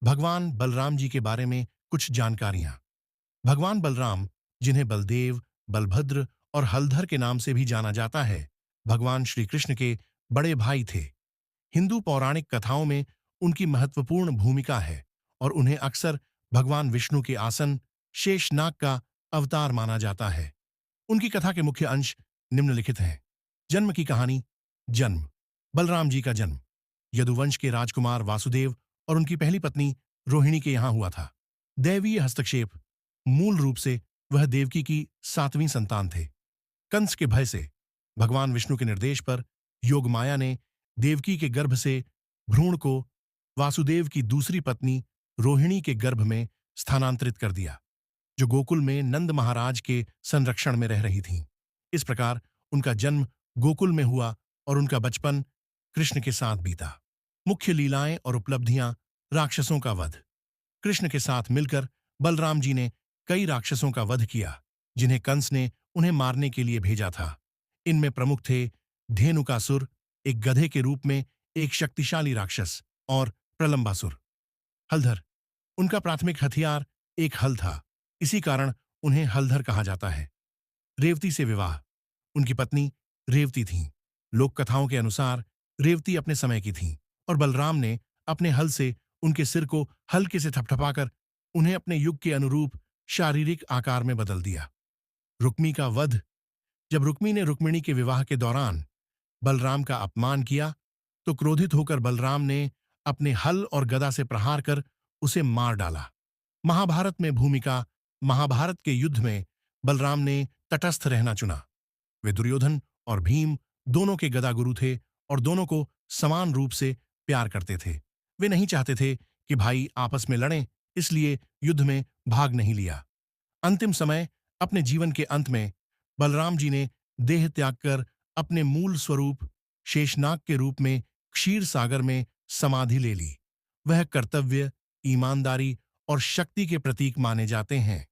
भगवान बलराम जी के बारे में कुछ जानकारियां। भगवान बलराम, जिन्हें बलदेव, बलभद्र और हलधर के नाम से भी जाना जाता है, भगवान श्री कृष्ण के बड़े भाई थे। हिंदू पौराणिक कथाओं में उनकी महत्वपूर्ण भूमिका है और उन्हें अक्सर भगवान विष्णु के आसन शेषनाग का अवतार माना जाता है। उनकी कथा के मुख्य अंश निम्नलिखित हैं। जन्म की कहानी। जन्म। बलराम जी का जन्म यदुवंश के राजकुमार वासुदेव और उनकी पहली पत्नी रोहिणी के यहां हुआ था। दैवीय हस्तक्षेप। मूल रूप से वह देवकी की सातवीं संतान थे। कंस के भय से भगवान विष्णु के निर्देश पर योगमाया ने देवकी के गर्भ से भ्रूण को वासुदेव की दूसरी पत्नी रोहिणी के गर्भ में स्थानांतरित कर दिया, जो गोकुल में नंद महाराज के संरक्षण में रह रही थीं। इस प्रकार उनका जन्म गोकुल में हुआ और उनका बचपन कृष्ण के साथ बीता। मुख्य लीलाएं और उपलब्धियां। राक्षसों का वध। कृष्ण के साथ मिलकर बलराम जी ने कई राक्षसों का वध किया, जिन्हें कंस ने उन्हें मारने के लिए भेजा था। इनमें प्रमुख थे धेनुकासुर, एक गधे के रूप में एक शक्तिशाली राक्षस, और प्रलंबासुर। हलधर। उनका प्राथमिक हथियार एक हल था, इसी कारण उन्हें हलधर कहा जाता है। रेवती से विवाह। उनकी पत्नी रेवती थीं। लोक कथाओं के अनुसार रेवती अपने समय की थीं और बलराम ने अपने हल से उनके सिर को हल्के से थपथपाकर उन्हें अपने युग के अनुरूप शारीरिक आकार में बदल दिया। रुक्मी का वध। जब रुक्मी ने रुक्मिणी के विवाह के दौरान बलराम का अपमान किया, तो क्रोधित होकर बलराम ने अपने हल और गदा से प्रहार कर उसे मार डाला। महाभारत में भूमिका। महाभारत के युद्ध में बलराम ने तटस्थ रहना चुना। वे दुर्योधन और भीम दोनों के गदागुरु थे और दोनों को समान रूप से प्यार करते थे। वे नहीं चाहते थे कि भाई आपस में लड़ें, इसलिए युद्ध में भाग नहीं लिया। अंतिम समय। अपने जीवन के अंत में बलराम जी ने देह त्याग कर अपने मूल स्वरूप शेषनाग के रूप में क्षीर सागर में समाधि ले ली। वह कर्तव्य, ईमानदारी और शक्ति के प्रतीक माने जाते हैं।